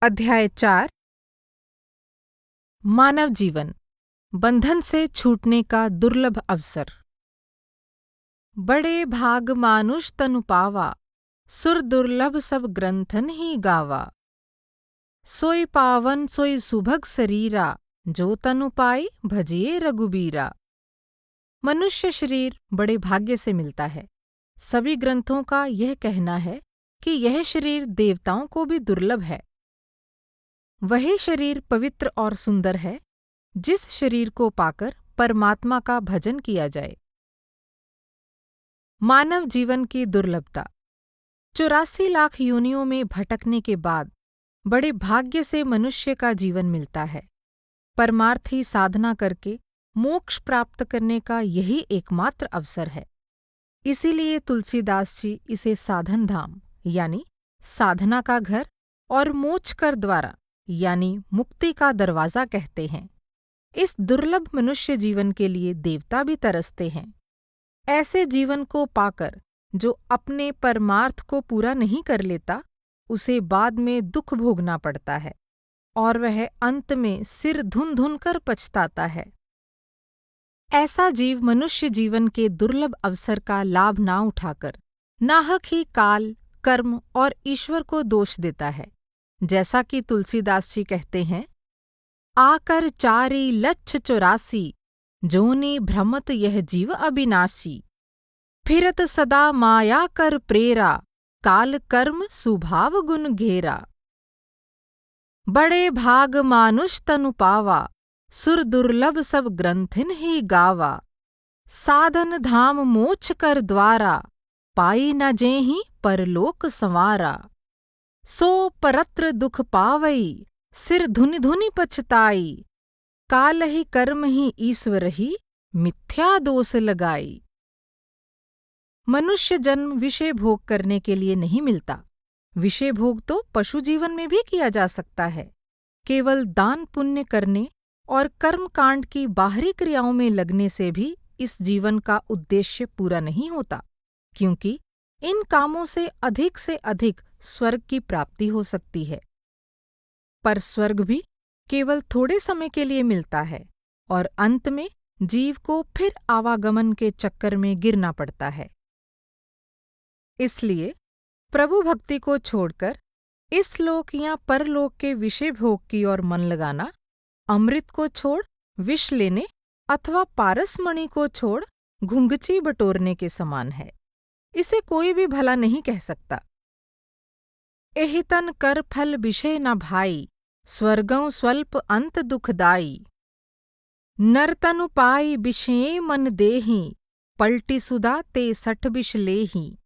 अध्याय 4 मानव जीवन बंधन से छूटने का दुर्लभ अवसर। बड़े भाग मानुष तनु पावा, सुर दुर्लभ सब ग्रंथन ही गावा। सोई पावन सोई सुभग शरीरा, जो तनु पाई भजिए रघुबीरा। मनुष्य शरीर बड़े भाग्य से मिलता है। सभी ग्रंथों का यह कहना है कि यह शरीर देवताओं को भी दुर्लभ है। वही शरीर पवित्र और सुंदर है जिस शरीर को पाकर परमात्मा का भजन किया जाए। मानव जीवन की दुर्लभता। 84 लाख योनियों में भटकने के बाद बड़े भाग्य से मनुष्य का जीवन मिलता है। परमार्थी साधना करके मोक्ष प्राप्त करने का यही एकमात्र अवसर है। इसीलिए तुलसीदास जी इसे साधन धाम यानी साधना का घर और मोक्ष कर द्वारा यानी मुक्ति का दरवाजा कहते हैं। इस दुर्लभ मनुष्य जीवन के लिए देवता भी तरसते हैं। ऐसे जीवन को पाकर जो अपने परमार्थ को पूरा नहीं कर लेता, उसे बाद में दुख भोगना पड़ता है और वह अंत में सिर धुन धुन कर पछताता है। ऐसा जीव मनुष्य जीवन के दुर्लभ अवसर का लाभ ना उठाकर नाहक ही काल, कर्म और ईश्वर को दोष देता है। जैसा कि तुलसीदास जी कहते हैं, आकर चारी लच्छ 84, जोनि भ्रमत यह जीव अविनाशी। फिरत सदा माया कर प्रेरा, काल कर्म सुभाव गुण घेरा। बड़े भाग मानुष तनु पावा, सुर दुर्लभ सब ग्रंथिन ही गावा। साधन धाम मोक्ष कर द्वारा, पाई न जेहि परलोक संवारा। सो परत्र दुख पावई, सिर धुनि धुनि पछताई। काल ही कर्म ही ईश्वर ही, मिथ्या दोष लगाई। मनुष्य जन्म विषय भोग करने के लिए नहीं मिलता। विषय भोग तो पशु जीवन में भी किया जा सकता है। केवल दान पुण्य करने और कर्मकांड की बाहरी क्रियाओं में लगने से भी इस जीवन का उद्देश्य पूरा नहीं होता, क्योंकि इन कामों से अधिक स्वर्ग की प्राप्ति हो सकती है। पर स्वर्ग भी केवल थोड़े समय के लिए मिलता है और अंत में जीव को फिर आवागमन के चक्कर में गिरना पड़ता है। इसलिए प्रभु भक्ति को छोड़कर इस लोक या परलोक के विषय भोग की ओर मन लगाना, अमृत को छोड़ विष लेने अथवा पारसमणि को छोड़ घुंघची बटोरने के समान है। इसे कोई भी भला नहीं कह सकता। एहितन कर फल विषय न भाई, स्वर्गों स्वल्प अंत दुखदाई। नरतनु पाई विषये मन देहि, पलटी सुधा ते सठ विष लेहि।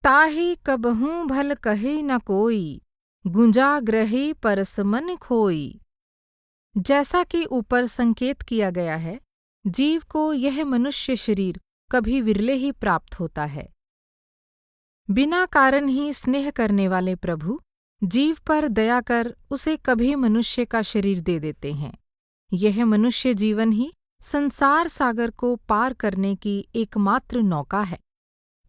ताहि कबहूँ भल कहे न कोई, गुंजा ग्रही परस मन खोई। जैसा कि ऊपर संकेत किया गया है, जीव को यह मनुष्य शरीर कभी विरले ही प्राप्त होता है। बिना कारण ही स्नेह करने वाले प्रभु जीव पर दया कर उसे कभी मनुष्य का शरीर दे देते हैं। यह मनुष्य जीवन ही संसार सागर को पार करने की एकमात्र नौका है।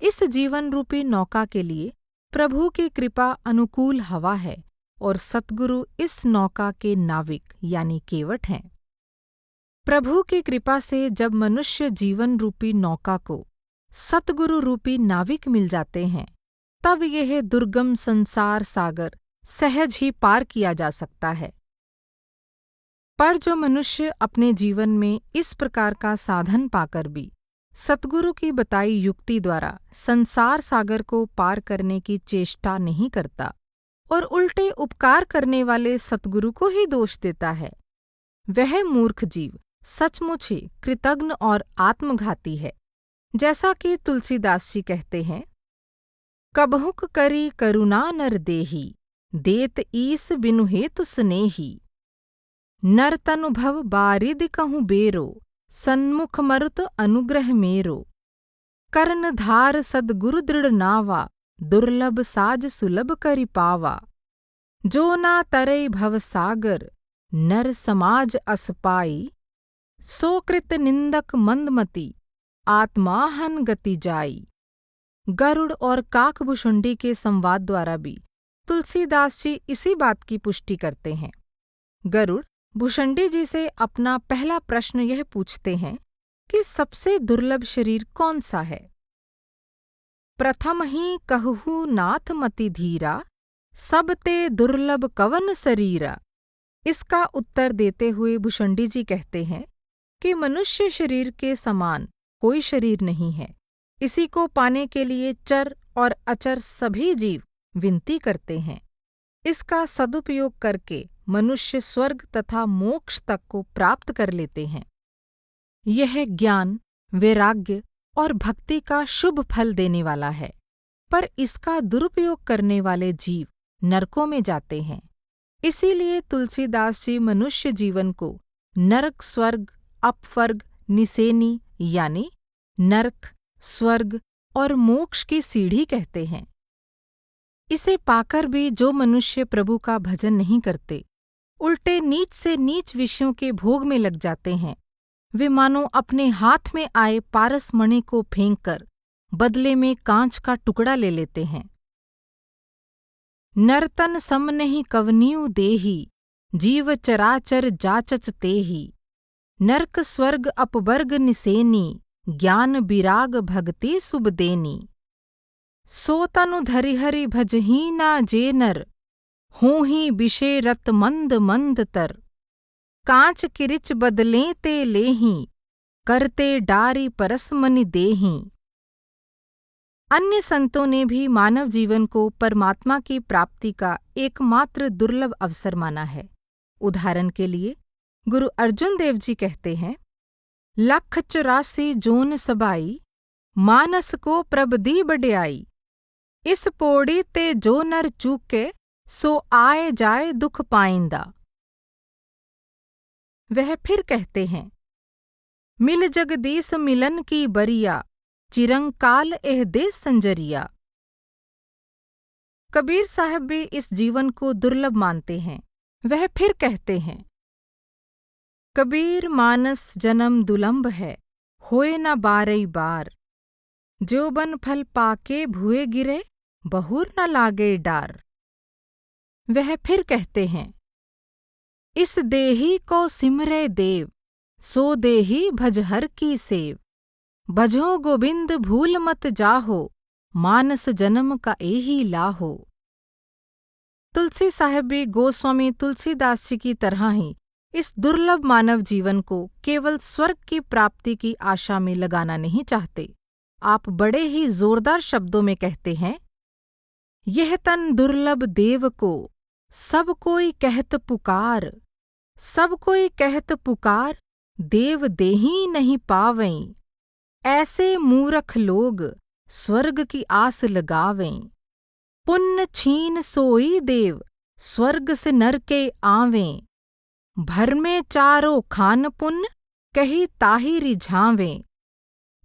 इस जीवन रूपी नौका के लिए प्रभु की कृपा अनुकूल हवा है और सतगुरु इस नौका के नाविक यानी केवट हैं। प्रभु की कृपा से जब मनुष्य जीवन रूपी नौका को सतगुरु रूपी नाविक मिल जाते हैं, तब यह दुर्गम संसार सागर सहज ही पार किया जा सकता है। पर जो मनुष्य अपने जीवन में इस प्रकार का साधन पाकर भी सतगुरु की बताई युक्ति द्वारा संसार सागर को पार करने की चेष्टा नहीं करता और उल्टे उपकार करने वाले सतगुरु को ही दोष देता है, वह मूर्ख जीव सचमुच ही कृतघ्न और आत्मघाती है। जैसा कि तुलसीदास जी कहते हैं, कबहुक करी करुणा नर देही, देत ईस बिनु हेतु स्नेही। नर तनु भव बारिद कहूँ बेरो, सन्मुख मरुत अनुग्रह मेरो। कर्ण धार सद्गुरु दृढ़ नावा, दुर्लभ साज सुलभ करि पावा। जो ना तरई भव सागर, नर समाज अस पाई। सो कृत निंदक मंदमति, आत्माहन गति जाई। गरुड़ और काकभुषुंडी के संवाद द्वारा भी तुलसीदास जी इसी बात की पुष्टि करते हैं। गरुड़ भुषंडी जी से अपना पहला प्रश्न यह पूछते हैं कि सबसे दुर्लभ शरीर कौन सा है। प्रथम ही कहूँ नाथ मति धीरा, सब ते दुर्लभ कवन शरीरा। इसका उत्तर देते हुए भुषंडी जी कहते हैं कि मनुष्य शरीर के समान कोई शरीर नहीं है। इसी को पाने के लिए चर और अचर सभी जीव विनती करते हैं। इसका सदुपयोग करके मनुष्य स्वर्ग तथा मोक्ष तक को प्राप्त कर लेते हैं। यह ज्ञान, वैराग्य और भक्ति का शुभ फल देने वाला है, पर इसका दुरुपयोग करने वाले जीव नरकों में जाते हैं। इसीलिए तुलसीदास जी मनुष्य जीवन को नरक, स्वर्ग, अपवर्ग, निसेनी यानी नरक, स्वर्ग और मोक्ष की सीढ़ी कहते हैं। इसे पाकर भी जो मनुष्य प्रभु का भजन नहीं करते, उल्टे नीच से नीच विषयों के भोग में लग जाते हैं, वे मानो अपने हाथ में आए पारस मणि को फेंककर बदले में कांच का टुकड़ा ले लेते हैं। नरतन सम नहीं कवनियु देही, जीव चराचर जाचच तेही। नरक स्वर्ग अपवर्ग निसेनी, ज्ञान विराग भगति शुभ देनी। सो तनु धरिहरि भजही ना जे नर, होही विषय रत मंद मंद तर। कांच किरिच बदलें ते लेही, करते डारी परस मनि देही। अन्य संतों ने भी मानव जीवन को परमात्मा की प्राप्ति का एकमात्र दुर्लभ अवसर माना है। उदाहरण के लिए गुरु अर्जुन देव जी कहते हैं, 184 जोन सबाई, मानस को प्रबदी बड़याई। इस पौड़ी ते जो नर चूके, सो आए जाए दुख पाइंदा। वह फिर कहते हैं, मिल जगदीश मिलन की बरिया, चिरंकाल एह दे संजरिया। कबीर साहब भी इस जीवन को दुर्लभ मानते हैं। वह फिर कहते हैं, कबीर मानस जन्म दुलंभ है, होए न बारई बार। ज्योबन फल पाके भुए गिरे, बहुर न लागे डार। वह फिर कहते हैं, इस देही को सिमरे देव, सो देही भजहर की सेव। भजो गोविंद भूल मत जाहो, मानस जन्म का एही लाहो। तुलसी साहब भी गोस्वामी तुलसीदास जी की तरह ही इस दुर्लभ मानव जीवन को केवल स्वर्ग की प्राप्ति की आशा में लगाना नहीं चाहते। आप बड़े ही जोरदार शब्दों में कहते हैं, यह तन दुर्लभ देव को, सब कोई कहत पुकार। सब कोई कहत पुकार, देव देही नहीं पावें। ऐसे मूरख लोग, स्वर्ग की आस लगावें। पुण्य छीन सोई देव, स्वर्ग से नर के आवें। भर में चारों खान पुण्य, कही ताही रिझावें।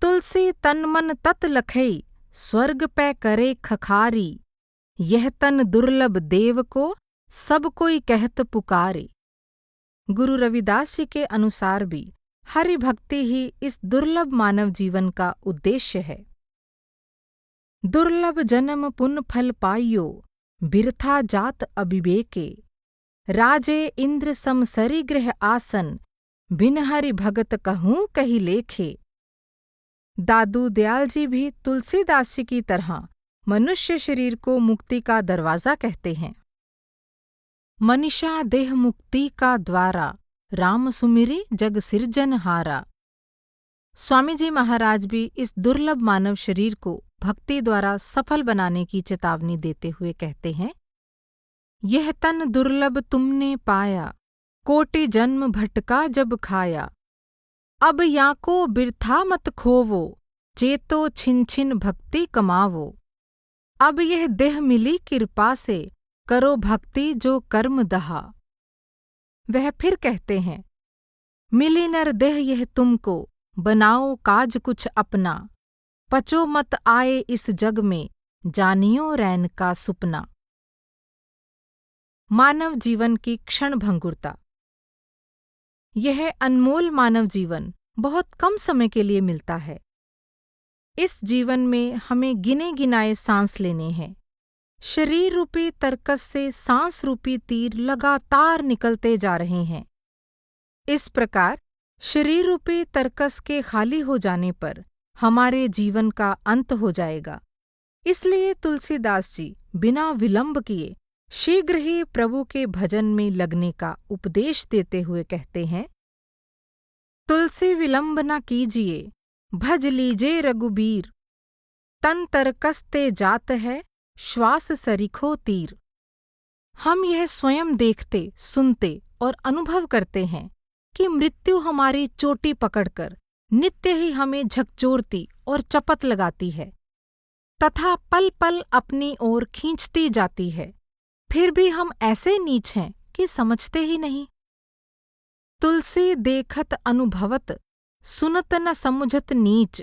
तुलसी तन मन तत लखई, स्वर्ग पै करे खखारी। यह तन दुर्लभ देव को, सब कोई कहत पुकारे। गुरु रविदास जी के अनुसार भी हरि भक्ति ही इस दुर्लभ मानव जीवन का उद्देश्य है। दुर्लभ जन्म पुण्य फल पाइयो, बिरथा जात अविवेके। राजे इंद्र सम सरी गृह आसन, बिन हरि भगत कहूँ कही लेखे। दादू दयाल जी भी तुलसीदास जी की तरह मनुष्य शरीर को मुक्ति का दरवाजा कहते हैं। मनीषा देह मुक्ति का द्वारा, राम सुमिरी जग सिरजनहारा। स्वामी जी महाराज भी इस दुर्लभ मानव शरीर को भक्ति द्वारा सफल बनाने की चेतावनी देते हुए कहते हैं, यह तन दुर्लभ तुमने पाया, कोटि जन्म भटका जब खाया। अब याको बिरथा मत खोवो, चेतो छिन छिन भक्ति कमावो। अब यह देह मिली कृपा से, करो भक्ति जो कर्म दहा। वह फिर कहते हैं, मिली नर देह यह तुमको, बनाओ काज कुछ अपना। पचो मत आए इस जग में, जानियो रैन का सुपना। मानव जीवन की क्षण भंगुरता। यह अनमोल मानव जीवन बहुत कम समय के लिए मिलता है। इस जीवन में हमें गिने गिनाए सांस लेने हैं। शरीर रूपी तरकस से सांस रूपी तीर लगातार निकलते जा रहे हैं। इस प्रकार शरीर रूपी तरकस के खाली हो जाने पर हमारे जीवन का अंत हो जाएगा। इसलिए तुलसीदास जी बिना विलंब किए शीघ्र ही प्रभु के भजन में लगने का उपदेश देते हुए कहते हैं, तुलसी विलंब न कीजिए, भज लीजे रघुबीर, तन तरकसते जात है, श्वास सरीखो तीर। हम यह स्वयं देखते, सुनते और अनुभव करते हैं कि मृत्यु हमारी चोटी पकड़कर नित्य ही हमें झकझोरती और चपत लगाती है तथा पल पल अपनी ओर खींचती जाती है। फिर भी हम ऐसे नीच हैं कि समझते ही नहीं। तुलसी देखत अनुभवत, सुनत न समुझत नीच,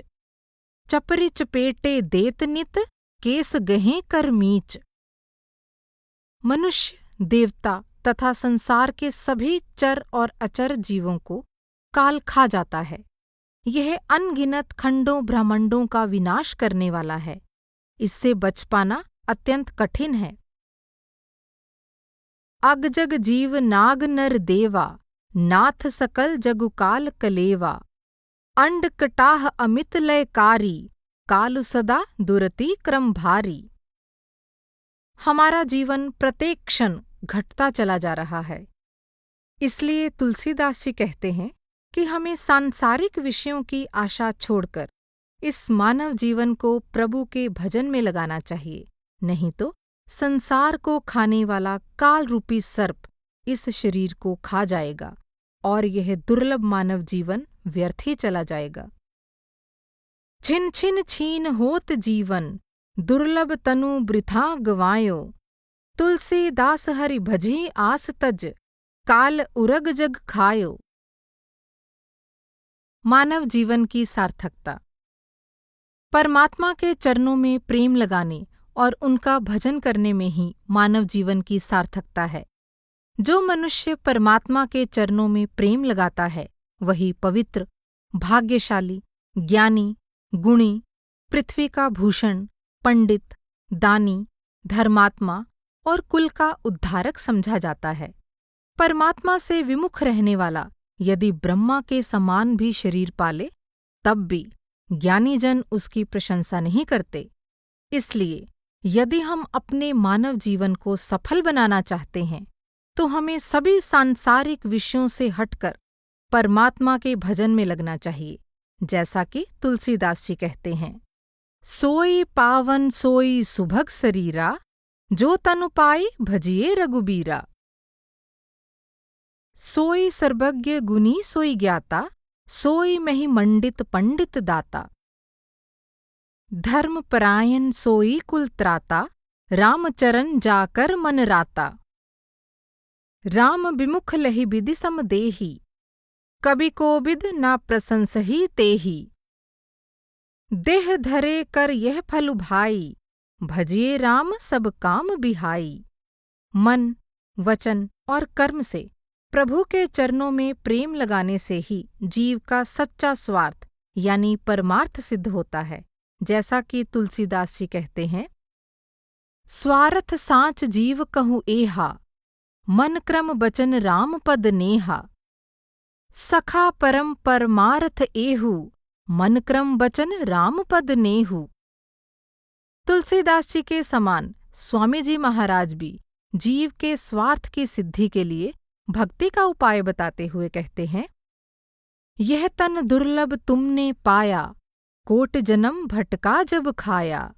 चपरी चपेटे देत नित, केस गहें कर मीच। मनुष्य, देवता तथा संसार के सभी चर और अचर जीवों को काल खा जाता है। यह अनगिनत खंडों ब्रह्मांडों का विनाश करने वाला है। इससे बच पाना अत्यंत कठिन है। अगजग जीव नाग नर देवा, नाथ सकल जगुकाल कलेवा, अंड कटाह अमित लयकारी, कालु सदा दुरति क्रम भारी। हमारा जीवन प्रत्येक क्षण घटता चला जा रहा है। इसलिए तुलसीदास जी कहते हैं कि हमें सांसारिक विषयों की आशा छोड़कर इस मानव जीवन को प्रभु के भजन में लगाना चाहिए, नहीं तो संसार को खाने वाला काल रूपी सर्प इस शरीर को खा जाएगा और यह दुर्लभ मानव जीवन व्यर्थ ही चला जाएगा। छिन छिन छीन होत जीवन, दुर्लभ तनु बृथा गवायो, तुलसीदास हरि भजी आस तज, काल उरग जग खायो। मानव जीवन की सार्थकता। परमात्मा के चरणों में प्रेम लगाने और उनका भजन करने में ही मानव जीवन की सार्थकता है। जो मनुष्य परमात्मा के चरणों में प्रेम लगाता है वही पवित्र, भाग्यशाली, ज्ञानी, गुणी, पृथ्वी का भूषण, पंडित, दानी, धर्मात्मा और कुल का उद्धारक समझा जाता है। परमात्मा से विमुख रहने वाला यदि ब्रह्मा के समान भी शरीर पाले तब भी ज्ञानी जन उसकी प्रशंसा नहीं करते। इसलिए यदि हम अपने मानव जीवन को सफल बनाना चाहते हैं तो हमें सभी सांसारिक विषयों से हटकर परमात्मा के भजन में लगना चाहिए। जैसा कि तुलसीदास जी कहते हैं, सोई पावन सोई सुभग शरीरा, जो तनु पाई भजिए रघुबीरा। सोई सर्वज्ञ गुनी सोई ज्ञाता, सोई महि मंडित पंडित दाता। धर्म परायण सोई कुल त्राता, रामचरण जाकर मन राता। राम विमुख लहि बिधि सम देही, कबि कोबिद न प्रशंसहि तेहि। देह धरे कर यह फलु भाई, भजिए राम सब काम बिहाई। मन, वचन और कर्म से प्रभु के चरणों में प्रेम लगाने से ही जीव का सच्चा स्वार्थ यानी परमार्थ सिद्ध होता है। जैसा कि तुलसीदास जी कहते हैं, स्वार्थ साँच जीव कहूँ एहा, मन क्रम बचन राम पद नेहा। सखा परम परमार्थ एहू, मन क्रम बचन राम पद नेहू। तुलसीदास जी के समान स्वामी जी महाराज भी जीव के स्वार्थ की सिद्धि के लिए भक्ति का उपाय बताते हुए कहते हैं, यह तन दुर्लभ तुमने पाया, कोट जन्म भटका जब खाया।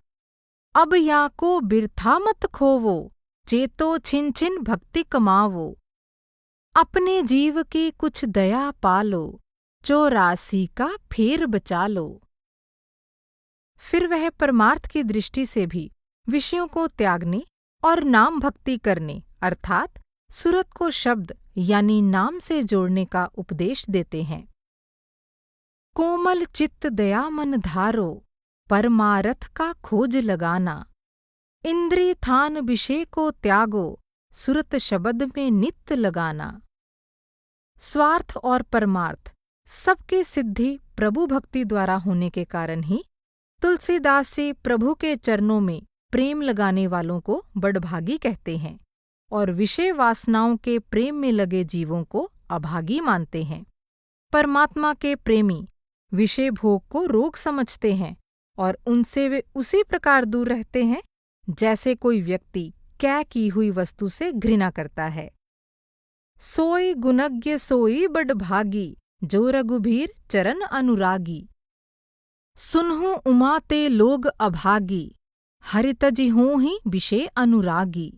अब याको बिरथा मत खोवो, चेतो छिन छिन भक्ति कमावो। अपने जीव की कुछ दया पालो, 84 का फेर बचा लो। फिर वह परमार्थ की दृष्टि से भी विषयों को त्यागने और नाम भक्ति करने अर्थात सुरत को शब्द यानी नाम से जोड़ने का उपदेश देते हैं। कोमल चित्त दया मन धारो, परमारथ का खोज लगाना। इंद्रिय थान विषय को त्यागो, सुरत शब्द में नित्य लगाना। स्वार्थ और परमार्थ सबकी सिद्धि प्रभु भक्ति द्वारा होने के कारण ही तुलसीदास जी प्रभु के चरणों में प्रेम लगाने वालों को बड़भागी कहते हैं और विषय वासनाओं के प्रेम में लगे जीवों को अभागी मानते हैं। परमात्मा के प्रेमी विषय भोग को रोग समझते हैं और उनसे वे उसी प्रकार दूर रहते हैं जैसे कोई व्यक्ति कै की हुई वस्तु से घृणा करता है। सोई गुणज्ञ सोई बड़भागी, जो रघुबीर चरण अनुरागी। सुनहु उमा ते लोग अभागी, हरि तजि होहि विषय अनुरागी।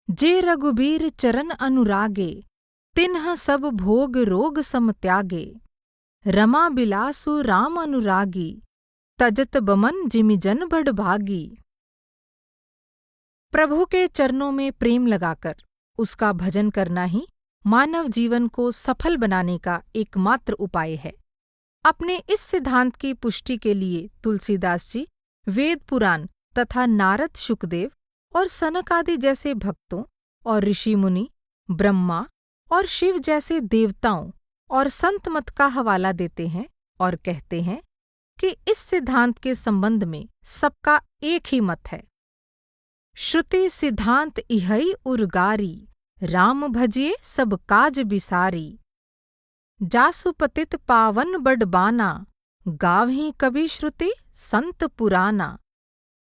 जे रघुबीर चरण अनुरागे, तिन्ह सब भोग रोग सम त्यागे। रमा बिलासु राम अनुरागी, तजत बमन जिमि जन बड़भागी। प्रभु के चरणों में प्रेम लगाकर उसका भजन करना ही मानव जीवन को सफल बनाने का एकमात्र उपाय है। अपने इस सिद्धांत की पुष्टि के लिए तुलसीदास जी वेद पुराण तथा नारद शुकदेव और सनक आदि जैसे भक्तों और ऋषि मुनि, ब्रह्मा और शिव जैसे देवताओं और संत मत का हवाला देते हैं और कहते हैं कि इस सिद्धांत के संबंध में सबका एक ही मत है। श्रुति सिद्धांत इहई उर्गारी, राम भजिए सब काज बिसारी। जासु पतित पावन बड़बाना, गावहीं कभी श्रुति संत पुराना।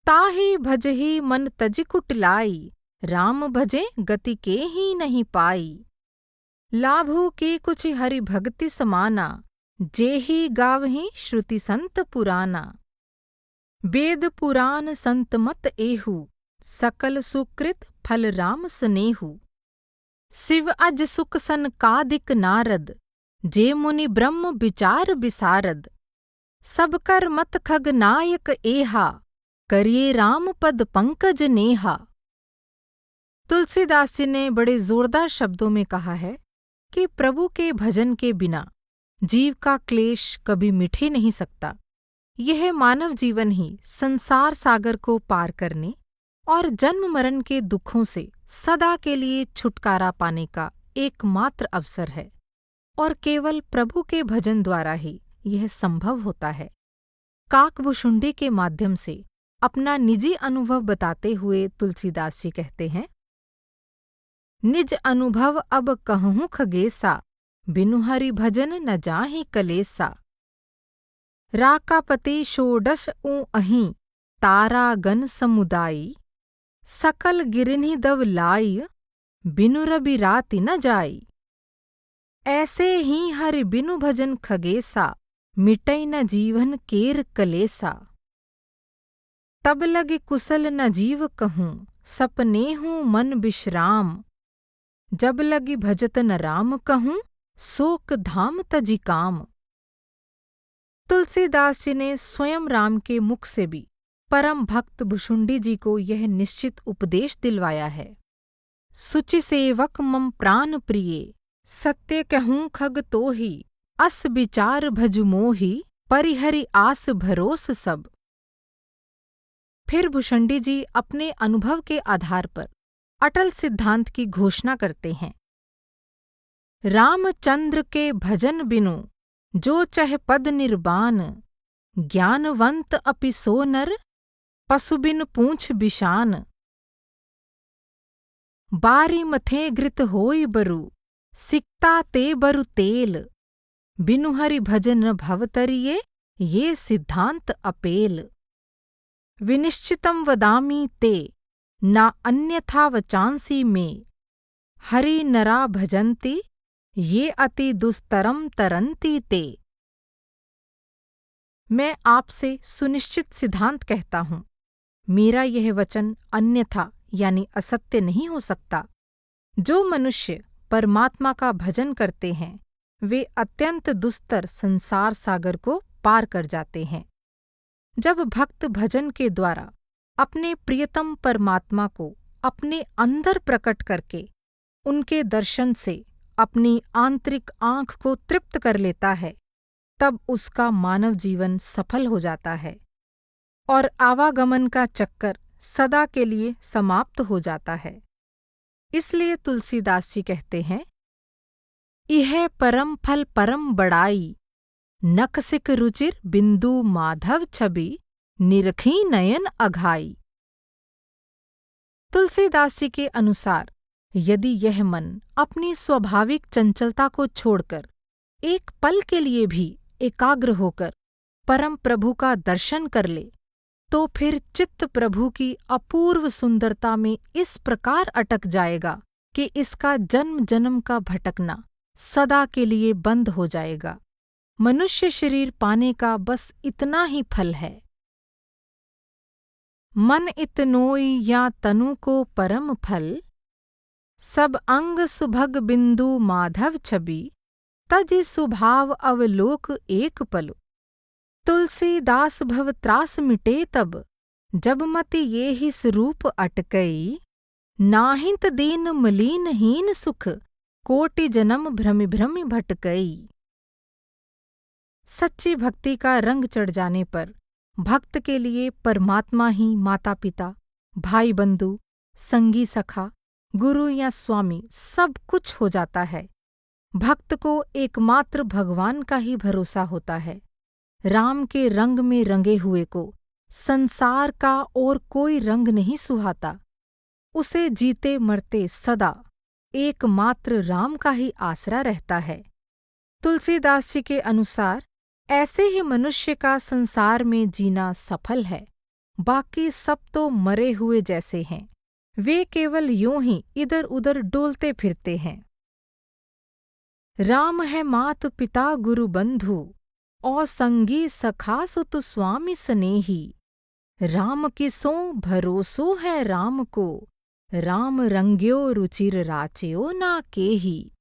ताहि भजहि मन तजि कुटिलाई, राम भजे गति के ही नहीं पाई। लाभु की कुछ हरि भक्ति समाना, जेहि गावहीं श्रुति संत पुराना। वेद पुराण संत मत एहु, सकल सुकृत फल राम स्नेहु। शिव अज सुख सनकादिक नारद, जे मुनि ब्रह्म विचार विसारद। सब कर मत खग नायक एहा, करिए राम पद पंकज नेहा। तुलसीदास जी ने बड़े जोरदार शब्दों में कहा है कि प्रभु के भजन के बिना जीव का क्लेश कभी मिट ही नहीं सकता। यह मानव जीवन ही संसार सागर को पार करने और जन्म मरण के दुखों से सदा के लिए छुटकारा पाने का एकमात्र अवसर है और केवल प्रभु के भजन द्वारा ही यह संभव होता है। काकभुशुंडी के माध्यम से अपना निजी अनुभव बताते हुए तुलसीदास जी कहते हैं, निज अनुभव अब कहूँ खगेसा, बिनु हरि भजन न जाहि कलेसा। राकापति षोडश ऊ अहीं, तारा गण समुदायी। सकल गिरनि दव लाई, बिनु रबि राति न जाई। ऐसे ही हरि बिनु भजन खगेसा, मिटै न जीवन केर कलेसा। तब लगे कुशल न जीव कहूँ, सपनेहूँ मन विश्राम। जब लगी भजत न राम कहूँ, शोक धाम तजि काम। तुलसीदास जी ने स्वयं राम के मुख से भी परम भक्त भुशुंडी जी को यह निश्चित उपदेश दिलवाया है। सुचि सेवक मम प्राण प्रिये, सत्य कहूँ खग तोहि। अस विचार भजु मोहि, परिहरि आस भरोस सब। फिर भुशुंडी जी अपने अनुभव के आधार पर अटल सिद्धांत की घोषणा करते हैं। रामचंद्र के भजन बिनु, जो चह पद निर्बान। ज्ञानवंत अपि सो नर, पशु बिन पूंछ बिशान। बारी मथे घृत होई बरु, सिकता ते बरु तेल। बिनु हरि भजन भवतरिये, ये सिद्धांत अपेल। विनिश्चितं वदामि ते, ना अन्यथा वचांसि में। हरि नरा भजन्ति, ये अति दुस्तरम तरन्ति ते। मैं आपसे सुनिश्चित सिद्धांत कहता हूँ, मेरा यह वचन अन्यथा यानी असत्य नहीं हो सकता। जो मनुष्य परमात्मा का भजन करते हैं, वे अत्यंत दुस्तर संसार सागर को पार कर जाते हैं। जब भक्त भजन के द्वारा अपने प्रियतम परमात्मा को अपने अंदर प्रकट करके उनके दर्शन से अपनी आंतरिक आँख को तृप्त कर लेता है, तब उसका मानव जीवन सफल हो जाता है और आवागमन का चक्कर सदा के लिए समाप्त हो जाता है। इसलिए तुलसीदास जी कहते हैं, इह परम फल परम बड़ाई। नखसिक रुचिर बिंदु माधव छवि, निरखी नयन अघाई। तुलसीदास जी के अनुसार यदि यह मन अपनी स्वाभाविक चंचलता को छोड़कर एक पल के लिए भी एकाग्र होकर परम प्रभु का दर्शन कर ले, तो फिर चित्त प्रभु की अपूर्व सुंदरता में इस प्रकार अटक जाएगा कि इसका जन्म जन्म का भटकना सदा के लिए बंद हो जाएगा। मनुष्य शरीर पाने का बस इतना ही फल है। मन इतनोई या तनु को परम फल, सब अंग सुभग बिंदु माधव छवि, तज सुभाव अवलोक एक पलो। तुलसीदास भव त्रास मिटे तब, जब मति ये ही स्वरूप अटकई, नाहिंत दीन मलीनहीन सुख, कोटि जन्म भ्रमि भ्रमि भटकई। सच्ची भक्ति का रंग चढ़ जाने पर भक्त के लिए परमात्मा ही माता पिता, भाई बंधु, संगी सखा, गुरु या स्वामी सब कुछ हो जाता है। भक्त को एकमात्र भगवान का ही भरोसा होता है। राम के रंग में रंगे हुए को संसार का और कोई रंग नहीं सुहाता। उसे जीते मरते सदा एकमात्र राम का ही आसरा रहता है। तुलसीदास जी के अनुसार ऐसे ही मनुष्य का संसार में जीना सफल है। बाकी सब तो मरे हुए जैसे हैं, वे केवल यूं ही इधर उधर डोलते फिरते हैं। राम है मात पिता गुरु बंधु, और संगी सखा सुत स्वामी स्नेही। राम किसो भरोसो है राम को, राम रंग्यो रुचिर राच्यो ना केही।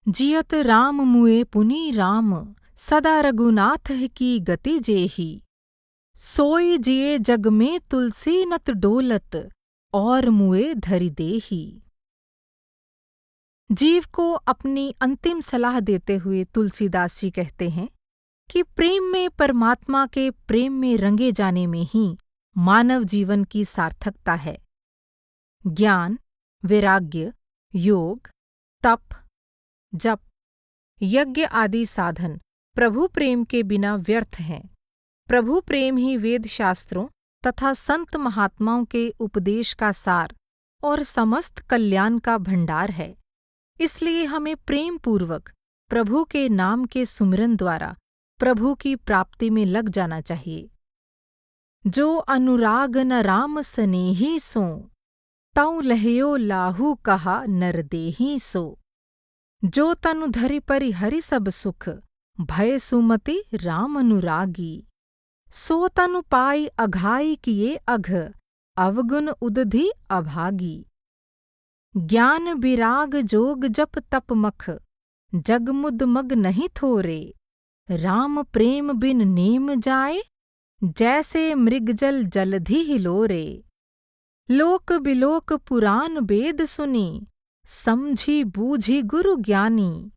जियत राम मुए पुनि राम, सदा रघुनाथ की गति जेही। सोई जिए जग में तुलसी नत डोलत, और मुए धरि देही। जीव को अपनी अंतिम सलाह देते हुए तुलसीदास जी कहते हैं कि प्रेम में परमात्मा के प्रेम में रंगे जाने में ही मानव जीवन की सार्थकता है। ज्ञान, वैराग्य, योग, तप, जप, यज्ञ आदि साधन प्रभु प्रेम के बिना व्यर्थ हैं। प्रभु प्रेम ही वेद शास्त्रों तथा संत महात्माओं के उपदेश का सार और समस्त कल्याण का भंडार है। इसलिए हमें प्रेम पूर्वक प्रभु के नाम के सुमिरन द्वारा प्रभु की प्राप्ति में लग जाना चाहिए। जो अनुराग न राम स्नेही सो, तौ लहयो लाहू कहा नरदेही सो। जो तनु धरि परि हरि सब सुख, भय सुमति राम अनुरागी। सो तनु पाई अघाई किए अघ, अवगुण उदधि अभागी। ज्ञान विराग जोग जप तप मख, जग मुद मग नहीं थोरे। राम प्रेम बिन नेम जाए, जैसे मृगजल जलधि हिलोरे। लोक बिलोक पुराण वेद सुनी, समझी बूझी गुरु ज्ञानी।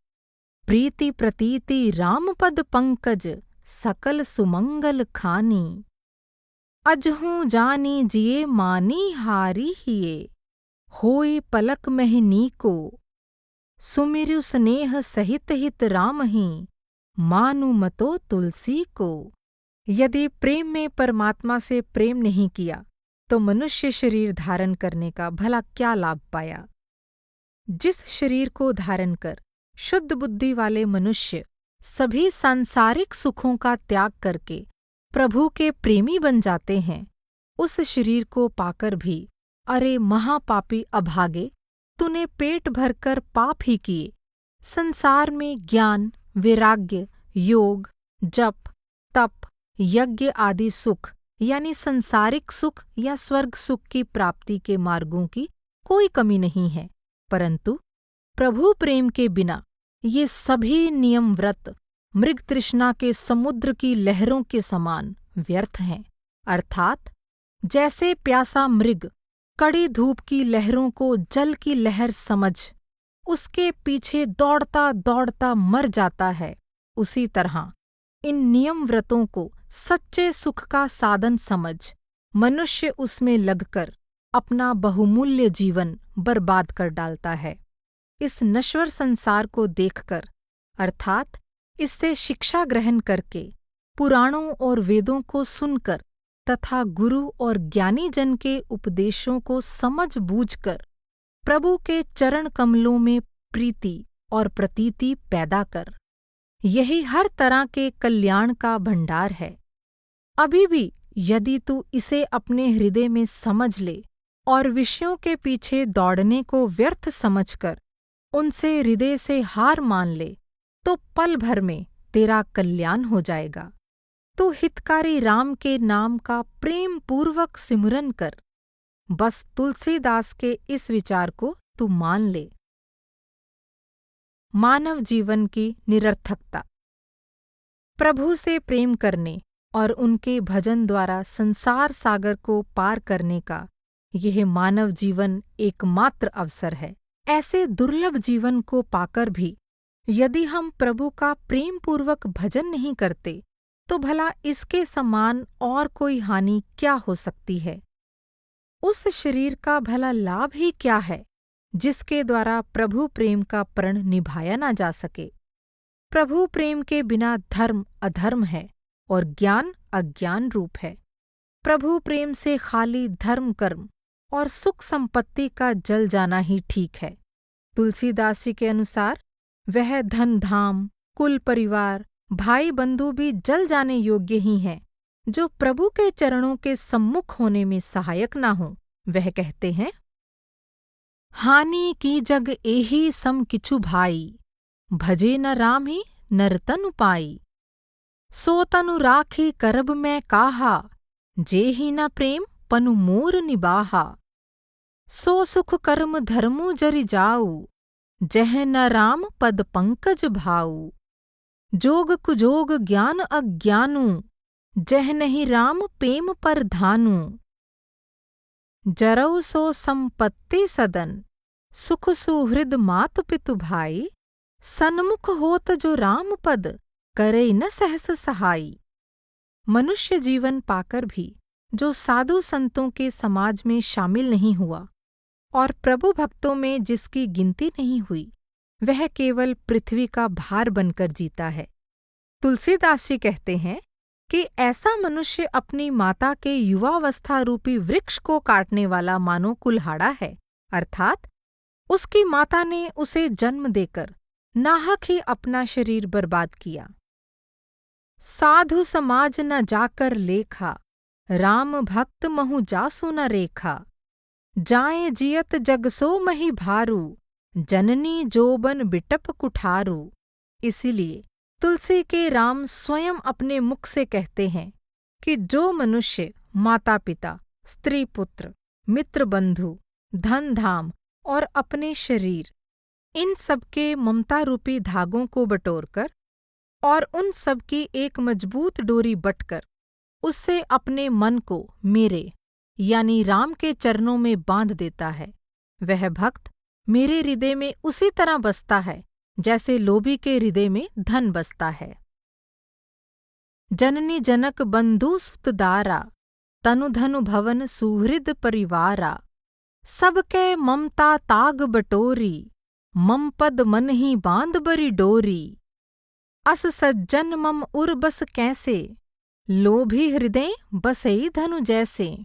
प्रीति प्रतीति राम पद पंकज, सकल सुमंगल खानी। अजहूँ जानी जिए मानी हारी हिये, होई पलक महनी को। सुमिरु स्नेह सहित हित राम ही, मानु मतो तुलसी को। यदि प्रेम में परमात्मा से प्रेम नहीं किया तो मनुष्य शरीर धारण करने का भला क्या लाभ पाया। जिस शरीर को धारण कर शुद्ध बुद्धि वाले मनुष्य सभी सांसारिक सुखों का त्याग करके प्रभु के प्रेमी बन जाते हैं, उस शरीर को पाकर भी अरे महापापी अभागे, तूने पेट भरकर पाप ही किए। संसार में ज्ञान, वैराग्य, योग, जप, तप, यज्ञ आदि सुख यानी संसारिक सुख या स्वर्ग सुख की प्राप्ति के मार्गों की कोई कमी नहीं है, परंतु प्रभु प्रेम के बिना ये सभी नियम व्रत मृग तृष्णा के समुद्र की लहरों के समान व्यर्थ हैं। अर्थात जैसे प्यासा मृग कड़ी धूप की लहरों को जल की लहर समझ उसके पीछे दौड़ता दौड़ता मर जाता है, उसी तरह इन नियम व्रतों को सच्चे सुख का साधन समझ मनुष्य उसमें लगकर अपना बहुमूल्य जीवन बर्बाद कर डालता है। इस नश्वर संसार को देखकर अर्थात इससे शिक्षा ग्रहण करके पुराणों और वेदों को सुनकर तथा गुरु और ज्ञानी जन के उपदेशों को समझ बूझकर प्रभु के चरण कमलों में प्रीति और प्रतीति पैदा कर। यही हर तरह के कल्याण का भंडार है। अभी भी यदि तू इसे अपने हृदय में समझ ले और विषयों के पीछे दौड़ने को व्यर्थ समझकर उनसे हृदय से हार मान ले, तो पल भर में तेरा कल्याण हो जाएगा। तू हितकारी राम के नाम का प्रेम पूर्वक सिमरन कर। बस तुलसीदास के इस विचार को तू मान ले। मानव जीवन की निरर्थकता। प्रभु से प्रेम करने और उनके भजन द्वारा संसार सागर को पार करने का यह मानव जीवन एकमात्र अवसर है। ऐसे दुर्लभ जीवन को पाकर भी यदि हम प्रभु का प्रेम पूर्वक भजन नहीं करते, तो भला इसके समान और कोई हानि क्या हो सकती है? उस शरीर का भला लाभ ही क्या है जिसके द्वारा प्रभु प्रेम का प्रण निभाया ना जा सके? प्रभु प्रेम के बिना धर्म अधर्म है और ज्ञान अज्ञान रूप है। प्रभु प्रेम से खाली धर्म कर्म और सुख संपत्ति का जल जाना ही ठीक है। तुलसीदास जी के अनुसार वह धन धाम, कुल परिवार, भाई बंधु भी जल जाने योग्य ही हैं, जो प्रभु के चरणों के सम्मुख होने में सहायक ना हो। वह कहते हैं, हानि की जग एही सम किछु भाई, भजे न राम ही नर तनु पाई। सो तनु राखी करब मैं काहा, जे ही न प्रेम पनु मोर निबाहा। सो सुख कर्म धर्मु जरि जाऊ, जह न राम पद पंकज भाऊ। जोग कुजोग ज्ञान अज्ञानु, जह नहीं राम प्रेम पर धानु। जरऊ सो संपत्ति सदन, सुख सुहृद मात पितु भाई। सन्मुख होत जो राम पद, करे न सहस सहाई। मनुष्य जीवन पाकर भी जो साधु संतों के समाज में शामिल नहीं हुआ और प्रभु भक्तों में जिसकी गिनती नहीं हुई, वह केवल पृथ्वी का भार बनकर जीता है। तुलसीदास जी कहते हैं कि ऐसा मनुष्य अपनी माता के युवावस्था रूपी वृक्ष को काटने वाला मानो कुल्हाड़ा है, अर्थात उसकी माता ने उसे जन्म देकर नाहक ही अपना शरीर बर्बाद किया। साधु समाज न जाकर लेखा, राम भक्त महु जासु न रेखा। जाए जियत जग सो मही भारू, जननी जोबन बिटप कुठारू। इसीलिए तुलसी के राम स्वयं अपने मुख से कहते हैं कि जो मनुष्य माता पिता, स्त्री पुत्र, मित्र बंधु, धन धाम और अपने शरीर, इन सबके ममता रूपी धागों को बटोरकर और उन सबकी एक मजबूत डोरी बटकर उससे अपने मन को मेरे यानी राम के चरणों में बांध देता है, वह भक्त मेरे हृदय में उसी तरह बसता है जैसे लोभी के हृदय में धन बसता है। जननी जनक बंधु सुतदारा, तनु धनु भवन सुहृद परिवारा। सबके ममता ताग बटोरी, मम पद मन ही बांध बरी डोरी। अस सज्जन मम उर बस कैसे, लोभी हृदय बसई धनु जैसे।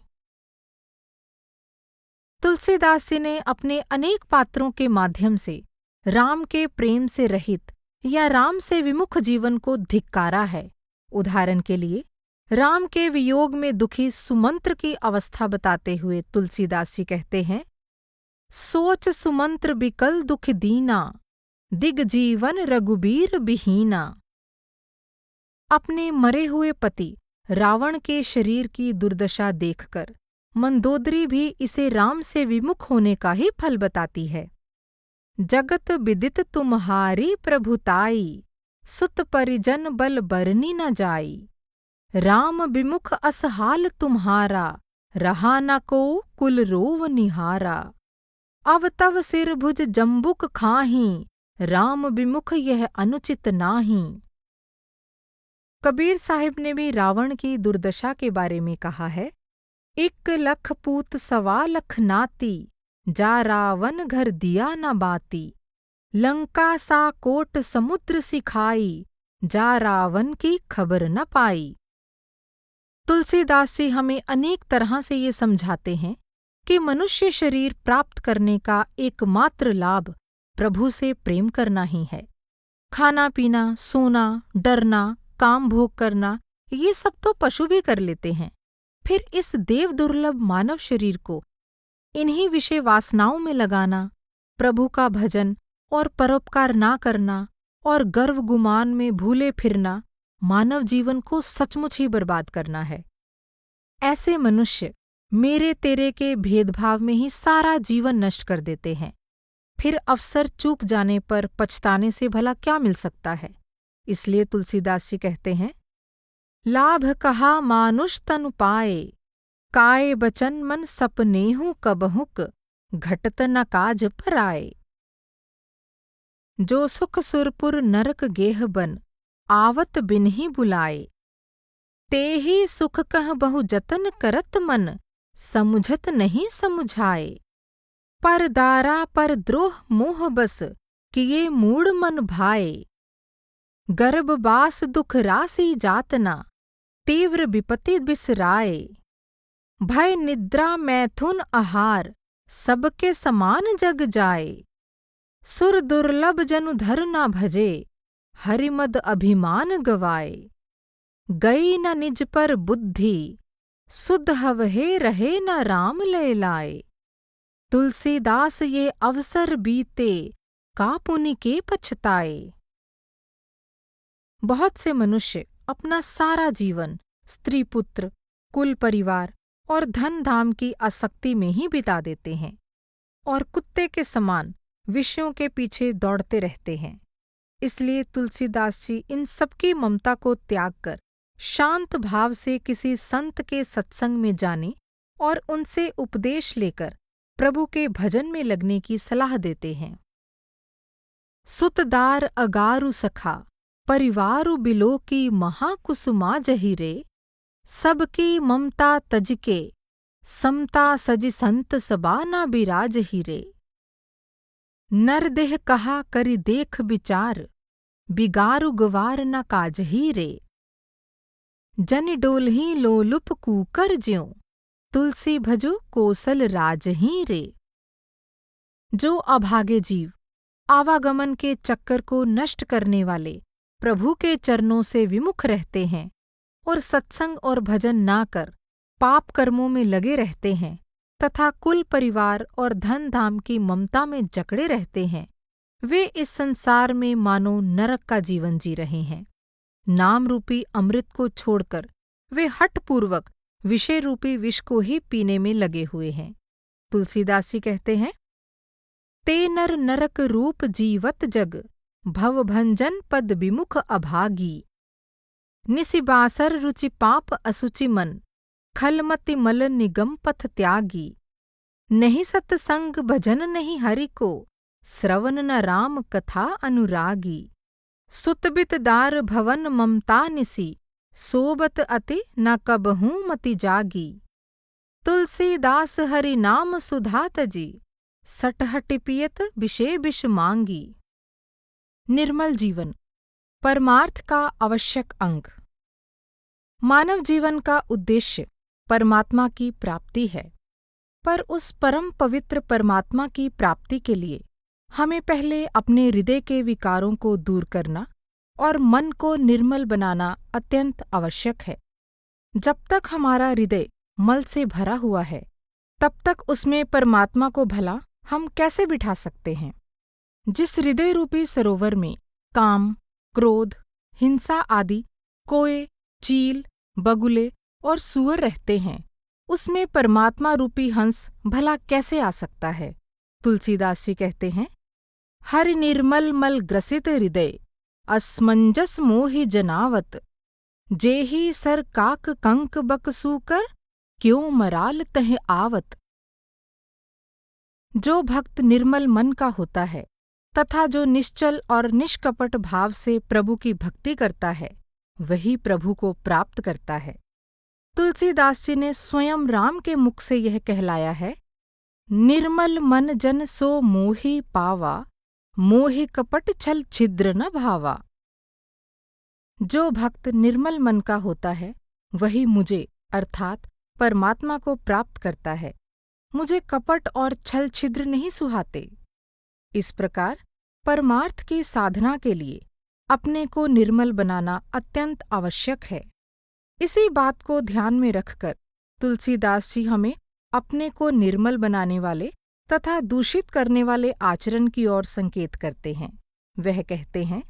तुलसीदास जी ने अपने अनेक पात्रों के माध्यम से राम के प्रेम से रहित या राम से विमुख जीवन को धिक्कारा है। उदाहरण के लिए राम के वियोग में दुखी सुमंत्र की अवस्था बताते हुए तुलसीदास जी कहते हैं, सोच सुमंत्र बिकल दुख दीना, दिग जीवन रघुबीर बिहीना। अपने मरे हुए पति रावण के शरीर की दुर्दशा देखकर मंदोदरी भी इसे राम से विमुख होने का ही फल बताती है। जगत विदित तुम्हारी प्रभुताई, सुत परिजन बल बरनी न जाई। राम विमुख असहाल तुम्हारा, रहा न को कुल रोव निहारा। अब तव सिर भुज जम्बुक खाहीं, राम विमुख यह अनुचित नाही। कबीर साहिब ने भी रावण की दुर्दशा के बारे में कहा है, इक लख पूत सवा लख नाती, जा रावण घर दिया न बाती। लंका सा कोट समुद्र सिखाई, जा रावण की खबर न पाई। तुलसीदास जी हमें अनेक तरह से ये समझाते हैं कि मनुष्य शरीर प्राप्त करने का एकमात्र लाभ प्रभु से प्रेम करना ही है। खाना पीना, सोना, डरना, काम भोग करना, ये सब तो पशु भी कर लेते हैं। फिर इस देव दुर्लभ मानव शरीर को इन्हीं विषय वासनाओं में लगाना, प्रभु का भजन और परोपकार ना करना और गर्व गुमान में भूले फिरना मानव जीवन को सचमुच ही बर्बाद करना है। ऐसे मनुष्य मेरे तेरे के भेदभाव में ही सारा जीवन नष्ट कर देते हैं। फिर अवसर चूक जाने पर पछताने से भला क्या मिल सकता है। इसलिए तुलसीदास जी कहते हैं, लाभ कहा मानुष तनु पाए, काय बचन मन सपनेहु कबहुक, घटत न काज पराए। जो सुख सुरपुर नरक गेह बन, आवत बिनहि बुलाए, ते ही सुख कह बहु जतन करत मन, समुझत नहीं समुझाए। पर दारा पर द्रोह मोह बस, किए मूढ़ मन भाए। गर्भ बास दुख राशि जातना, तीव्र विपत्ति बिसराए। भय निद्रा मैथुन आहार, सबके समान जग जाए। सुर दुर्लभ जनु धर न भजे, हरिमद अभिमान गवाए। गई न निज पर बुद्धि, सुध हवहे रहे न राम लय लाए। तुलसीदास ये अवसर बीते, का पुनि के पछताए। बहुत से मनुष्य अपना सारा जीवन स्त्री पुत्र, कुल परिवार और धन धाम की आसक्ति में ही बिता देते हैं और कुत्ते के समान विषयों के पीछे दौड़ते रहते हैं। इसलिए तुलसीदास जी इन सबकी ममता को त्याग कर शांत भाव से किसी संत के सत्संग में जाने और उनसे उपदेश लेकर प्रभु के भजन में लगने की सलाह देते हैं। सुतदार अगारु सखा, परिवारु बिलो की महाकुसुमा जहिरे। सबकी ममता तजके, समता सजि संत सबा ना बिराज हीरे। नरदेह कहा करि देख विचार, बिगारु गवार न काज हीरे। जनि डोलही लोलुप कूकर ज्यों, तुलसी भजो कोसल राज ही रे। जो अभागे जीव आवागमन के चक्कर को नष्ट करने वाले प्रभु के चरणों से विमुख रहते हैं और सत्संग और भजन ना कर पाप कर्मों में लगे रहते हैं तथा कुल परिवार और धन धाम की ममता में जकड़े रहते हैं, वे इस संसार में मानो नरक का जीवन जी रहे हैं। नाम रूपी अमृत को छोड़कर वे हठपूर्वक विषय रूपी विष को ही पीने में लगे हुए हैं। तुलसीदास जी कहते हैं, ते नर नरक रूप जीवत जग, भवभंजन पद विमुख अभागी। निसिबासर रुचि पाप असुचि मन, खलमति मल निगम पथ त्यागी। नहीं सत्संग भजन नहीं हरि को, श्रवण न राम कथा अनुरागी। सुतबित दार भवन ममता निसी, सोबत अति न कबहूँ मति जागी। तुलसीदास हरि नाम सुधा तजी, सटहट पियत विषय विष मांगी। निर्मल जीवन परमार्थ का आवश्यक अंग। मानव जीवन का उद्देश्य परमात्मा की प्राप्ति है, पर उस परम पवित्र परमात्मा की प्राप्ति के लिए हमें पहले अपने हृदय के विकारों को दूर करना और मन को निर्मल बनाना अत्यंत आवश्यक है। जब तक हमारा हृदय मल से भरा हुआ है, तब तक उसमें परमात्मा को भला हम कैसे बिठा सकते हैं। जिस हृदय रूपी सरोवर में काम, क्रोध, हिंसा आदि कोए, चील, बगुले और सूअर रहते हैं, उसमें परमात्मा रूपी हंस भला कैसे आ सकता है। तुलसीदास जी कहते हैं, हर निर्मल मल ग्रसित हृदय, असमंजस मोहि जनावत। जेहि सर काक कंक बकसूकर, क्यों मराल तह आवत। जो भक्त निर्मल मन का होता है तथा जो निश्चल और निष्कपट भाव से प्रभु की भक्ति करता है, वही प्रभु को प्राप्त करता है। तुलसीदास जी ने स्वयं राम के मुख से यह कहलाया है, निर्मल मन जन सो मोहि पावा, मोहि कपट छल छिद्र न भावा। जो भक्त निर्मल मन का होता है वही मुझे अर्थात परमात्मा को प्राप्त करता है। मुझे कपट और छल छिद्र नहीं सुहाते। इस प्रकार परमार्थ की साधना के लिए अपने को निर्मल बनाना अत्यंत आवश्यक है। इसी बात को ध्यान में रखकर तुलसीदास जी हमें अपने को निर्मल बनाने वाले तथा दूषित करने वाले आचरण की ओर संकेत करते हैं। वह कहते हैं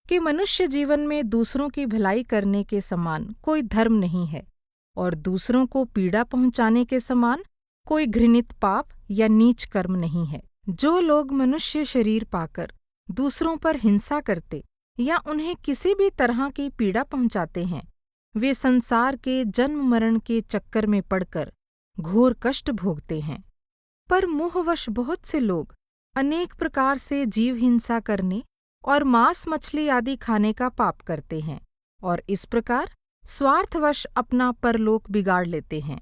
कि मनुष्य जीवन में दूसरों की भलाई करने के समान कोई धर्म नहीं है और दूसरों को पीड़ा पहुंचाने के समान कोई घृणित पाप या नीच कर्म नहीं है। जो लोग मनुष्य शरीर पाकर दूसरों पर हिंसा करते या उन्हें किसी भी तरह की पीड़ा पहुंचाते हैं, वे संसार के जन्म मरण के चक्कर में पड़कर घोर कष्ट भोगते हैं। पर मोहवश बहुत से लोग अनेक प्रकार से जीव हिंसा करने और मांस मछली आदि खाने का पाप करते हैं और इस प्रकार स्वार्थवश अपना परलोक बिगाड़ लेते हैं।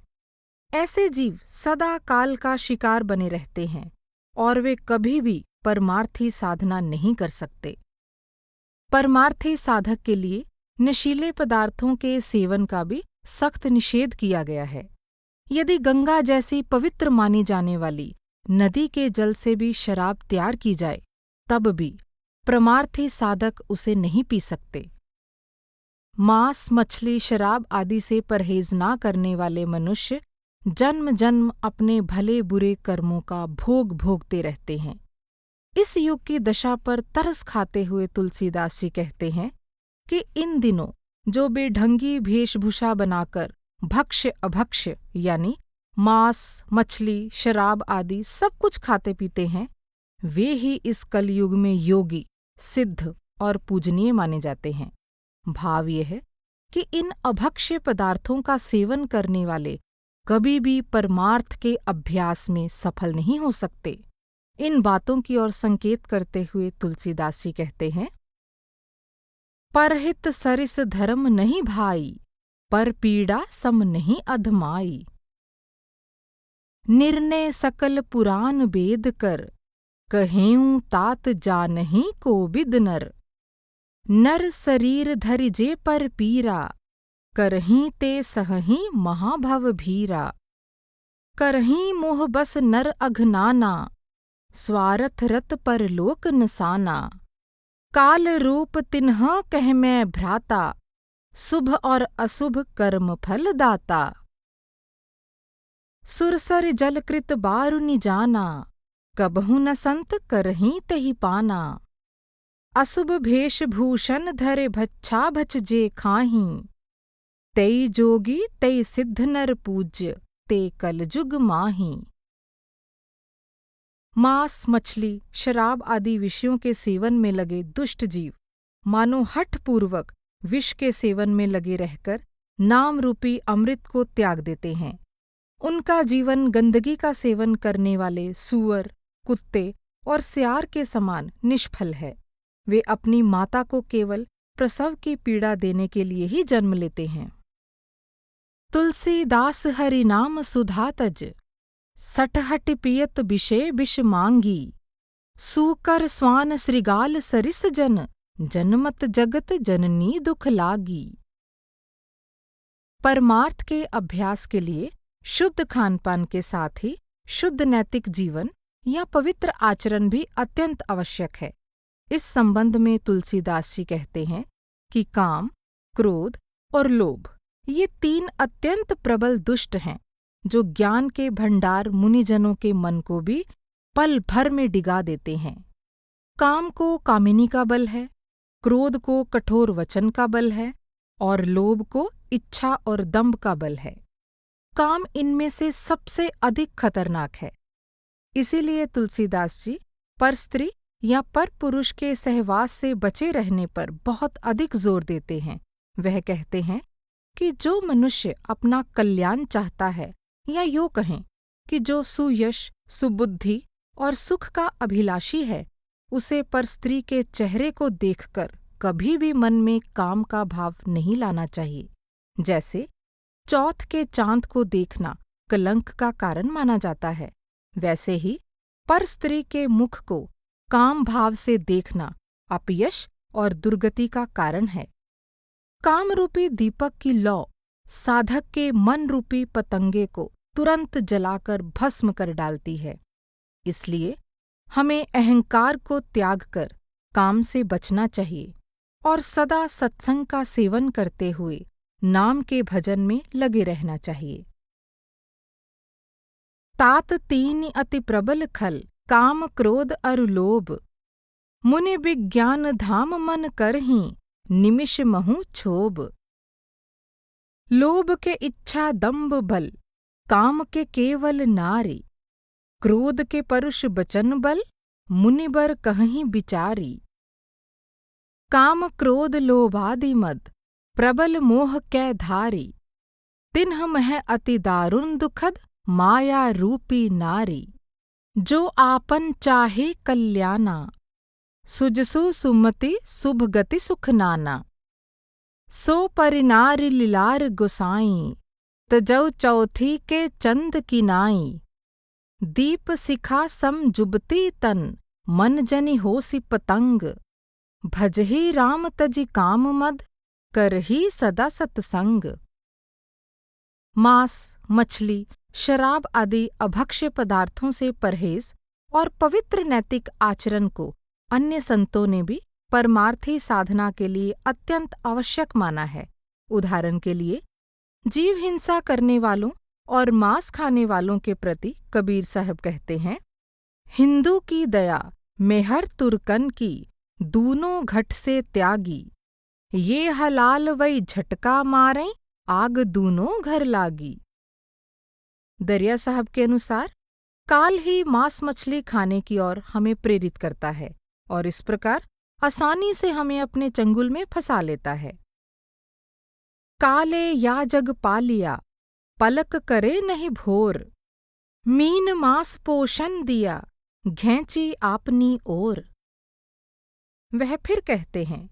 ऐसे जीव सदा काल का शिकार बने रहते हैं और वे कभी भी परमार्थी साधना नहीं कर सकते। परमार्थी साधक के लिए नशीले पदार्थों के सेवन का भी सख्त निषेध किया गया है। यदि गंगा जैसी पवित्र मानी जाने वाली नदी के जल से भी शराब तैयार की जाए, तब भी परमार्थी साधक उसे नहीं पी सकते। मांस मछली शराब आदि से परहेज ना करने वाले मनुष्य जन्म जन्म अपने भले बुरे कर्मों का भोग भोगते रहते हैं। इस युग की दशा पर तरस खाते हुए तुलसीदास जी कहते हैं कि इन दिनों जो बेढंगी वेशभूषा बनाकर भक्ष्य अभक्ष्य यानी मांस मछली शराब आदि सब कुछ खाते पीते हैं, वे ही इस कलयुग में योगी सिद्ध और पूजनीय माने जाते हैं। भाव यह है कि इन अभक्ष्य पदार्थों का सेवन करने वाले कभी भी परमार्थ के अभ्यास में सफल नहीं हो सकते। इन बातों की ओर संकेत करते हुए तुलसीदास जी कहते हैं, परहित सरिस धर्म नहीं भाई, पर पीड़ा सम नहीं अधमाई। निर्णय सकल पुराण वेद कर, कहेऊं तात जानहि कोविद नर। नर शरीर धरि जे पर पीरा, करहीं ते सहहीं महाभव भीरा। करहीं मोह बस नर अघनाना, स्वार्थ रत पर लोक नसाना। काल रूप तिन्ह कह मैं भ्राता, शुभ और अशुभ कर्म फल दाता। सुरसर जलकृत बारु निजाना, कबहु न संत करहीं तहि पाना। अशुभ भेषभूषण धरे भच्छा भच जे खाहीं, तेई जोगी तेई सिद्ध नर पूज्य, ते कलजुग माहीं। मांस मछली शराब आदि विषयों के सेवन में लगे दुष्ट जीव मानो हठपूर्वक विष के सेवन में लगे रहकर नाम रूपी अमृत को त्याग देते हैं। उनका जीवन गंदगी का सेवन करने वाले सूअर कुत्ते और सियार के समान निष्फल है। वे अपनी माता को केवल प्रसव की पीड़ा देने के लिए ही जन्म लेते हैं। तुलसीदास हरि नाम सुधा तज, सठहट पियत विषय विष मांगी। सूकर स्वान श्रृगाल सरिस जन, जनमत जगत जननी दुख लागी। परमार्थ के अभ्यास के लिए शुद्ध खानपान के साथ ही शुद्ध नैतिक जीवन या पवित्र आचरण भी अत्यंत आवश्यक है। इस संबंध में तुलसीदास जी कहते हैं कि काम, क्रोध और लोभ ये तीन अत्यंत प्रबल दुष्ट हैं, जो ज्ञान के भंडार मुनिजनों के मन को भी पल भर में डिगा देते हैं। काम को कामिनी का बल है, क्रोध को कठोर वचन का बल है और लोभ को इच्छा और दंभ का बल है। काम इनमें से सबसे अधिक खतरनाक है। इसीलिए तुलसीदास जी पर स्त्री या पर पुरुष के सहवास से बचे रहने पर बहुत अधिक जोर देते हैं। वह कहते हैं कि जो मनुष्य अपना कल्याण चाहता है, या यूँ कहें कि जो सुयश सुबुद्धि और सुख का अभिलाषी है, उसे पर स्त्री के चेहरे को देखकर कभी भी मन में काम का भाव नहीं लाना चाहिए। जैसे चौथ के चांद को देखना कलंक का कारण माना जाता है, वैसे ही पर स्त्री के मुख को काम भाव से देखना अपयश और दुर्गति का कारण है। काम रूपी दीपक की लौ साधक के मन रूपी पतंगे को तुरंत जलाकर भस्म कर डालती है। इसलिए हमें अहंकार को त्याग कर काम से बचना चाहिए और सदा सत्संग का सेवन करते हुए नाम के भजन में लगे रहना चाहिए। तात तीन अति प्रबल खल काम क्रोध अरु लोभ, मुनि विज्ञान धाम मन करहीं निमिष महु क्षोभ। लोभ के इच्छा दंभ बल, काम के केवल नारी, क्रोध के परुष बचन बल, मुनिबर कहहीं बिचारी। काम क्रोध लोभादि मद, प्रबल मोह कै धारी, तिन्ह मह अति दारुण दुखद, माया रूपी नारी। जो आपन चाहे कल्याणा, सुजसु सुमति शुभ गति सुख नाना। सो परिनारि लीलार गोसाई, तजौ चौथी के चंद की नाई। दीप सिखा सम जुबती तन, मन जनि होसि पतंग। भजहि राम तजि काम मद, करही सदा सतसंग। मांस, मछली, शराब आदि अभक्ष्य पदार्थों से परहेज और पवित्र नैतिक आचरण को अन्य संतों ने भी परमार्थी साधना के लिए अत्यंत आवश्यक माना है। उदाहरण के लिए जीव हिंसा करने वालों और मांस खाने वालों के प्रति कबीर साहब कहते हैं, हिंदू की दया मेहर तुर्कन की, दूनों घट से त्यागी। ये हलाल वही झटका मारें, आग दूनों घर लागी। दरिया साहब के अनुसार काल ही मांस मछली खाने की ओर हमें प्रेरित करता है और इस प्रकार आसानी से हमें अपने चंगुल में फंसा लेता है। काले या जग पालिया, पलक करे नहीं भोर। मीन मांस पोषण दिया, घेंची आपनी ओर। वह फिर कहते हैं,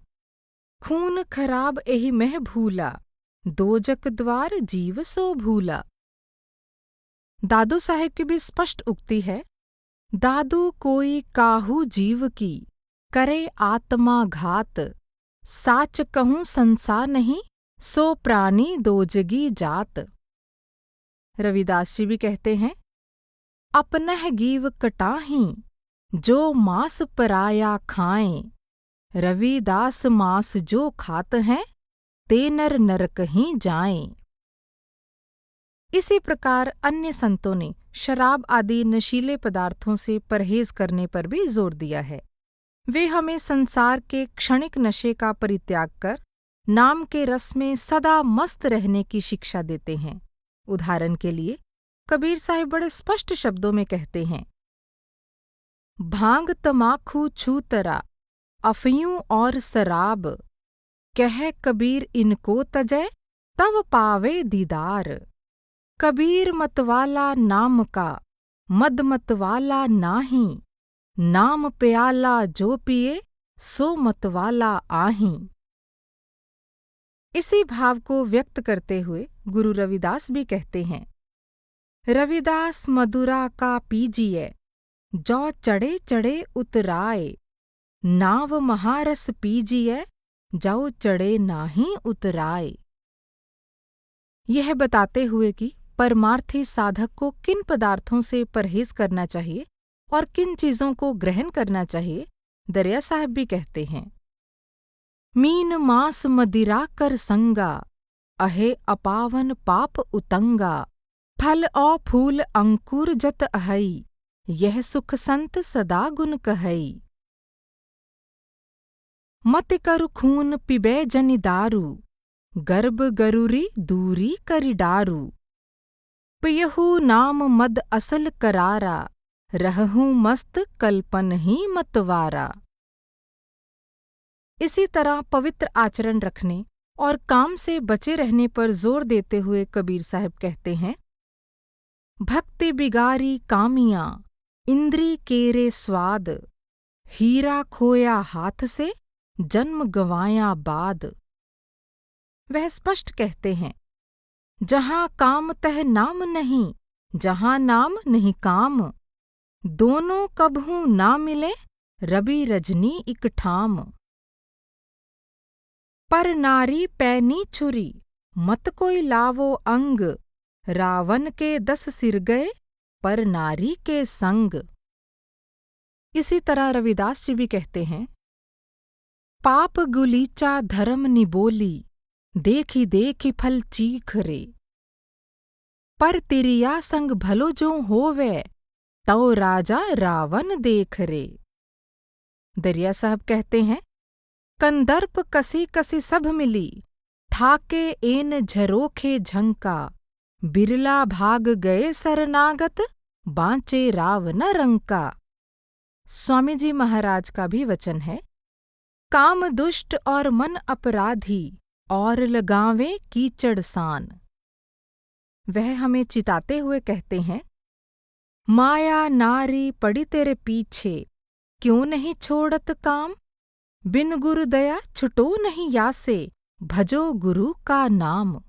खून खराब एहि मह भूला, दोजक द्वार जीव सो भूला। दादू साहेब की भी स्पष्ट उक्ति है, दादू कोई काहू जीव की, करे आत्मा घात। साच कहूँ संसार नहीं, सो प्राणी दोजगी जात। रविदास जी भी कहते हैं, अपनह गीव कटाहीं, जो मांस पराया खाएं। रविदास मांस जो खात हैं, ते नर नरक ही जाएं। इसी प्रकार अन्य संतों ने शराब आदि नशीले पदार्थों से परहेज करने पर भी जोर दिया है। वे हमें संसार के क्षणिक नशे का परित्याग कर नाम के रस में सदा मस्त रहने की शिक्षा देते हैं। उदाहरण के लिए कबीर साहिब बड़े स्पष्ट शब्दों में कहते हैं, भांग तमाखू छूतरा, अफयूं और शराब। कह कबीर इनको तजय, तब पावे दीदार। कबीर मतवाला नाम का, मद मतवाला नाही। नाम प्याला जो पिए, सो मतवाला आहीं। इसी भाव को व्यक्त करते हुए गुरु रविदास भी कहते हैं, रविदास मदुरा का पीजिए, जौ चढ़े चढ़े उतराए। नाव महारस पीजिए, जौ चढ़े नाही उतराए। यह बताते हुए कि परमार्थी साधक को किन पदार्थों से परहेज करना चाहिए और किन चीजों को ग्रहण करना चाहिए, दरिया साहब भी कहते हैं, मीन मांस मदिरा कर संगा, अहे अपावन पाप उतंगा। फल औ फूल अंकुर जत अहई, यह सुख संत सदा गुण कहई। मत करु खून पिबे जनि दारू, गर्भ गरुरी दूरी करि डारू। पियहू नाम मद असल करारा, रहूं मस्त कल्पन ही मतवारा। इसी तरह पवित्र आचरण रखने और काम से बचे रहने पर जोर देते हुए कबीर साहब कहते हैं, भक्ति बिगारी कामियां, इंद्री केरे स्वाद। हीरा खोया हाथ से, जन्म गंवाया बाद। वह स्पष्ट कहते हैं, जहां काम तह नाम नहीं, जहां नाम नहीं काम। दोनों कबहू ना मिले, रवि रजनी इक ठाम। पर नारी पैनी छुरी, मत कोई लावो अंग। रावण के 10 सिर गए, पर नारी के संग। इसी तरह रविदास जी भी कहते हैं, पाप गुलीचा धर्म निबोली, देखी देखी फल चीख रे। पर तिरिया संग भलो जो होवे, तौ राजा रावण देख रे। दरिया साहब कहते हैं, कंदर्प कसी कसी सब मिली, ठाके एन झरोखे झंका। बिरला भाग गए शरणागत, बाँचे रावण रंका। स्वामी जी महाराज का भी वचन है, काम दुष्ट और मन अपराधी, और लगावें कीचड़ सान। वह हमें चिताते हुए कहते हैं, माया नारी पड़ी तेरे पीछे, क्यों नहीं छोड़त काम। बिन गुरु दया छुटो नहीं यासे, भजो गुरु का नाम।